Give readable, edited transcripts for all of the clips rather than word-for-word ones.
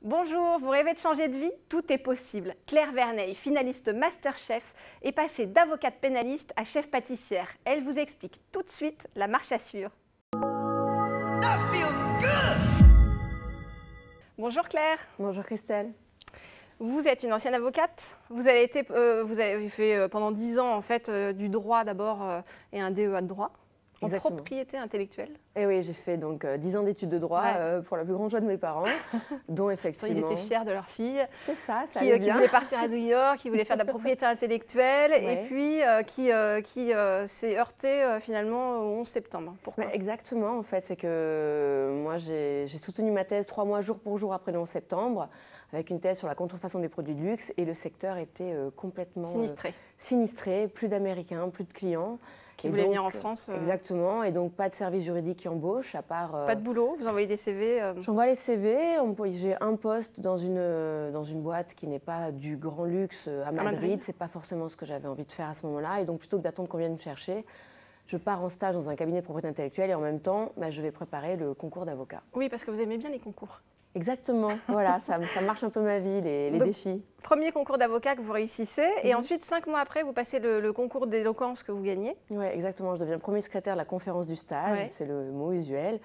Bonjour, vous rêvez de changer de vie? Tout est possible. Claire Verneil, finaliste Masterchef, est passée d'avocate pénaliste à chef pâtissière. Elle vous explique tout de suite la marche à suivre. Bonjour Claire. Bonjour Christelle. Vous êtes une ancienne avocate. Vous avez fait pendant 10 ans en fait, du droit d'abord et un DEA de droit. En Exactement. propriété intellectuelle. Et oui, j'ai fait donc 10 ans d'études de droit pour la plus grande joie de mes parents, dont effectivement... Ils étaient fiers de leur fille. C'est ça, qui voulait partir à New York, qui voulait faire de la propriété intellectuelle et puis qui s'est heurté finalement au 11 septembre. Pourquoi? Exactement, en fait, c'est que moi j'ai soutenu ma thèse 3 mois jour pour jour après le 11 septembre, avec une thèse sur la contrefaçon des produits de luxe, et le secteur était complètement sinistré, plus d'Américains, plus de clients. Qui voulaient venir en France. Exactement, et donc pas de service juridique qui embauche, à part... Pas de boulot, vous envoyez des CV J'envoie les CV, j'ai un poste dans une boîte qui n'est pas du grand luxe à Madrid. C'est pas forcément ce que j'avais envie de faire à ce moment-là, et donc plutôt que d'attendre qu'on vienne me chercher, je pars en stage dans un cabinet de propriété intellectuelle et en même temps, je vais préparer le concours d'avocat. Oui, parce que vous aimez bien les concours. Exactement, voilà, ça marche un peu ma vie, les défis. Premier concours d'avocat que vous réussissez, et ensuite 5 mois après, vous passez le concours d'éloquence que vous gagnez. Oui, exactement, je deviens premier secrétaire de la conférence du stage, c'est le mot usuel.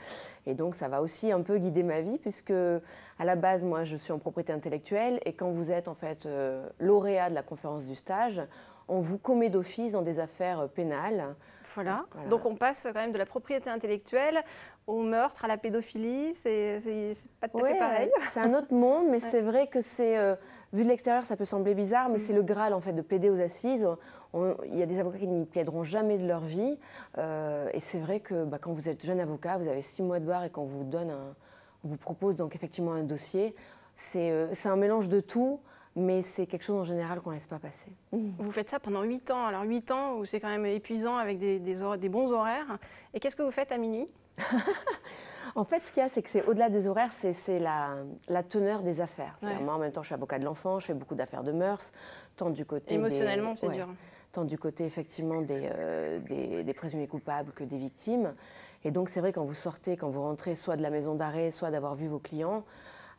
Et donc ça va aussi un peu guider ma vie, puisque à la base, moi je suis en propriété intellectuelle, et quand vous êtes en fait lauréat de la conférence du stage, on vous commet d'office dans des affaires pénales. Voilà. Donc on passe quand même de la propriété intellectuelle au meurtre, à la pédophilie, c'est pas tout à fait pareil. C'est un autre monde, mais c'est vrai que c'est, vu de l'extérieur, ça peut sembler bizarre, mais c'est le Graal en fait de plaider aux assises. Il y a des avocats qui n'y plaideront jamais de leur vie, et c'est vrai que quand vous êtes jeune avocat, vous avez 6 mois de bar et qu'on vous donne on vous propose donc effectivement un dossier, c'est un mélange de tout. Mais c'est quelque chose en général qu'on ne laisse pas passer. Vous faites ça pendant 8 ans. Alors 8 ans où c'est quand même épuisant avec des bons horaires. Et qu'est-ce que vous faites à minuit? En fait, ce qu'il y a, c'est que c'est au-delà des horaires, c'est la teneur des affaires. Moi, en même temps, je suis avocat de l'enfant, je fais beaucoup d'affaires de mœurs, tant du côté émotionnellement, c'est dur. Tant du côté, effectivement, des présumés coupables que des victimes. Et donc, c'est vrai, quand vous sortez, quand vous rentrez, soit de la maison d'arrêt, soit d'avoir vu vos clients,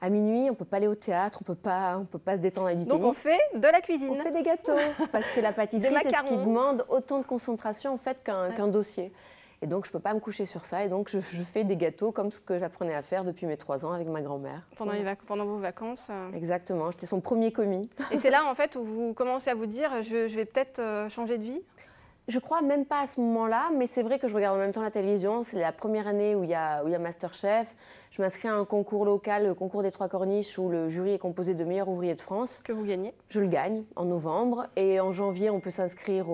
à minuit, on ne peut pas aller au théâtre, on ne peut pas se détendre avec du tennis. Donc on fait de la cuisine. On fait des gâteaux, parce que la pâtisserie, c'est ce qui demande autant de concentration en fait, qu'un dossier. Et donc, je ne peux pas me coucher sur ça. Et donc, je fais des gâteaux comme ce que j'apprenais à faire depuis mes 3 ans avec ma grand-mère. Pendant vos vacances Exactement, j'étais son premier commis. Et c'est là, en fait, où vous commencez à vous dire, je vais peut-être changer de vie? Je crois même pas à ce moment-là, mais c'est vrai que je regarde en même temps la télévision. C'est la première année où il y a Masterchef. Je m'inscris à un concours local, le concours des Trois Corniches, où le jury est composé de meilleurs ouvriers de France. Que vous gagnez? Je le gagne en novembre. Et en janvier, on peut s'inscrire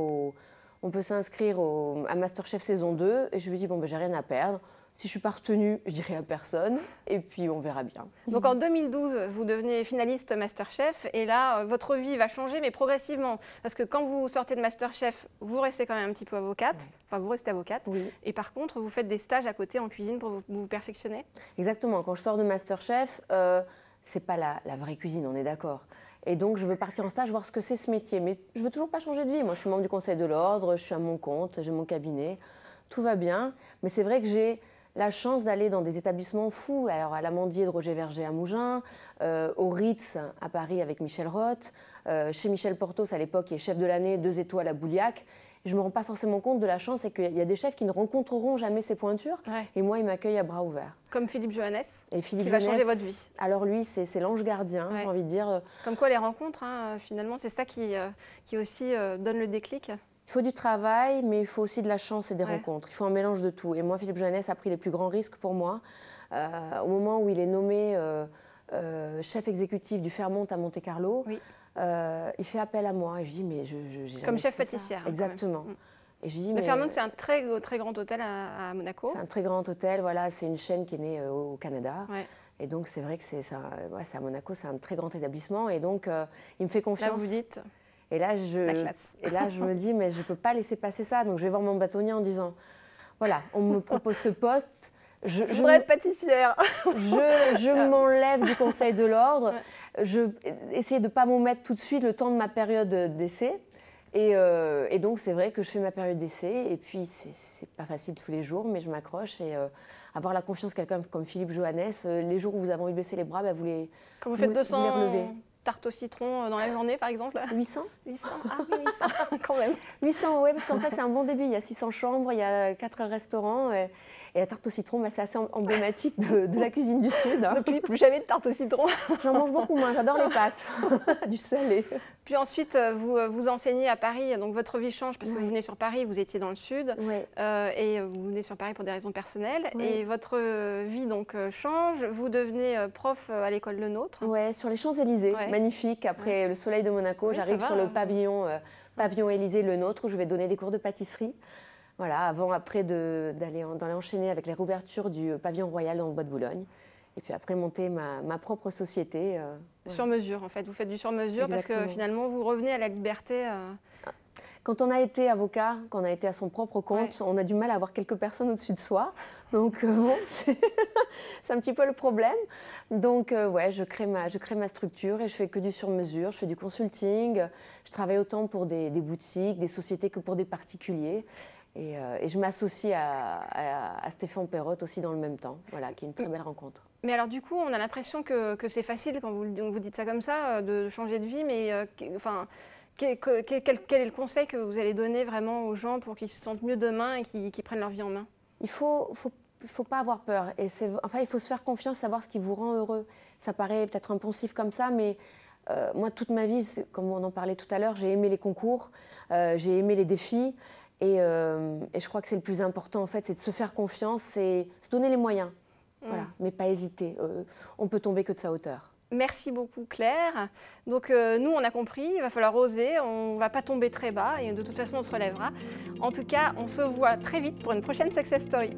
à Masterchef saison 2. Et je me dis, bon, j'ai rien à perdre. Si je ne suis pas retenue, je dirai à personne, et puis on verra bien. Donc en 2012, vous devenez finaliste Masterchef, et là, votre vie va changer, mais progressivement. Parce que quand vous sortez de Masterchef, vous restez quand même un petit peu avocate, enfin vous restez avocate, et par contre, vous faites des stages à côté en cuisine pour vous perfectionner? Exactement, quand je sors de Masterchef, c'est pas la vraie cuisine, on est d'accord. Et donc, je veux partir en stage, voir ce que c'est ce métier. Mais je veux toujours pas changer de vie. Moi, je suis membre du Conseil de l'Ordre, je suis à mon compte, j'ai mon cabinet, tout va bien. Mais c'est vrai que j'ai la chance d'aller dans des établissements fous, alors à l'Amandier de Roger Verger à Mougins, au Ritz à Paris avec Michel Roth, chez Michel Portos à l'époque, qui est chef de l'année, 2 étoiles à Bouliac. Je ne me rends pas forcément compte de la chance, c'est qu'il y a des chefs qui ne rencontreront jamais ces pointures, et moi, ils m'accueillent à bras ouverts. Comme Philippe Johannes, qui va changer votre vie. Alors lui, c'est l'ange gardien, j'ai envie de dire. Comme quoi les rencontres, finalement, c'est ça qui aussi donne le déclic. Il faut du travail, mais il faut aussi de la chance et des rencontres. Il faut un mélange de tout. Et moi, Philippe Johannes a pris les plus grands risques pour moi. Au moment où il est nommé chef exécutif du Fairmont à Monte-Carlo, il fait appel à moi. Et je dis, mais j'ai comme chef pâtissière. Exactement. Et je dis, le Fairmont, c'est un très grand hôtel à Monaco. C'est un très grand hôtel, voilà. C'est une chaîne qui est née au Canada. Et donc, c'est vrai que c'est à Monaco, c'est un très grand établissement. Et donc, il me fait confiance. Là, vous dites... Et là, je me dis, mais je ne peux pas laisser passer ça. Donc, je vais voir mon bâtonnier en disant, voilà, on me propose ce poste. Je voudrais être pâtissière. Je m'enlève du Conseil de l'Ordre. Je essayer de ne pas m'en mettre tout de suite le temps de ma période d'essai. Et donc, c'est vrai que je fais ma période d'essai. Et puis, c'est pas facile tous les jours, mais je m'accroche. Et avoir la confiance de quelqu'un comme Philippe Johannes. Les jours où vous avez envie de baisser les bras, bah, quand vous faites 200 les relevez. Tartes au citron dans la journée, par exemple? 800. 800, ah oui, 800, quand même. 800, oui, parce qu'en fait, c'est un bon début. Il y a 600 chambres, il y a 4 restaurants. Et la tarte au citron, bah, c'est assez emblématique de la cuisine du Sud. Hein. Depuis, plus jamais de tarte au citron. J'en mange beaucoup moins, j'adore les pâtes, du salé. Puis ensuite, vous enseignez à Paris, donc votre vie change parce que vous venez sur Paris, vous étiez dans le Sud, et vous venez sur Paris pour des raisons personnelles. Et votre vie donc change, vous devenez prof à l'école Le Nôtre. Oui, sur les Champs-Élysées, magnifique. Après le soleil de Monaco, j'arrive sur le pavillon Élysée Le Nôtre, où je vais donner des cours de pâtisserie. Voilà, après d'aller enchaîner avec les réouvertures du pavillon royal dans le Bois de Boulogne. Et puis après, monter ma propre société. Sur mesure, en fait. Vous faites du sur mesure parce que finalement, vous revenez à la liberté. Quand on a été avocat, quand on a été à son propre compte, on a du mal à avoir quelques personnes au-dessus de soi. Donc, bon, c'est un petit peu le problème. Donc, ouais, je crée ma structure et je fais que du sur mesure. Je fais du consulting. Je travaille autant pour des boutiques, des sociétés que pour des particuliers. Et je m'associe à Stéphane Perrotte aussi dans le même temps, voilà, qui est une très belle rencontre. Mais alors du coup, on a l'impression que c'est facile quand vous dites ça comme ça, de changer de vie, mais enfin, quel est le conseil que vous allez donner vraiment aux gens pour qu'ils se sentent mieux demain et qu'ils prennent leur vie en main? Il faut pas avoir peur. Et enfin, il faut se faire confiance, savoir ce qui vous rend heureux. Ça paraît peut-être impulsif comme ça, mais moi, toute ma vie, comme on en parlait tout à l'heure, j'ai aimé les concours, j'ai aimé les défis. Et je crois que c'est le plus important, en fait, c'est de se faire confiance et se donner les moyens. Voilà, mais pas hésiter. On peut tomber que de sa hauteur. Merci beaucoup, Claire. Donc, nous, on a compris, il va falloir oser, on ne va pas tomber très bas et de toute façon, on se relèvera. En tout cas, on se voit très vite pour une prochaine Success Story.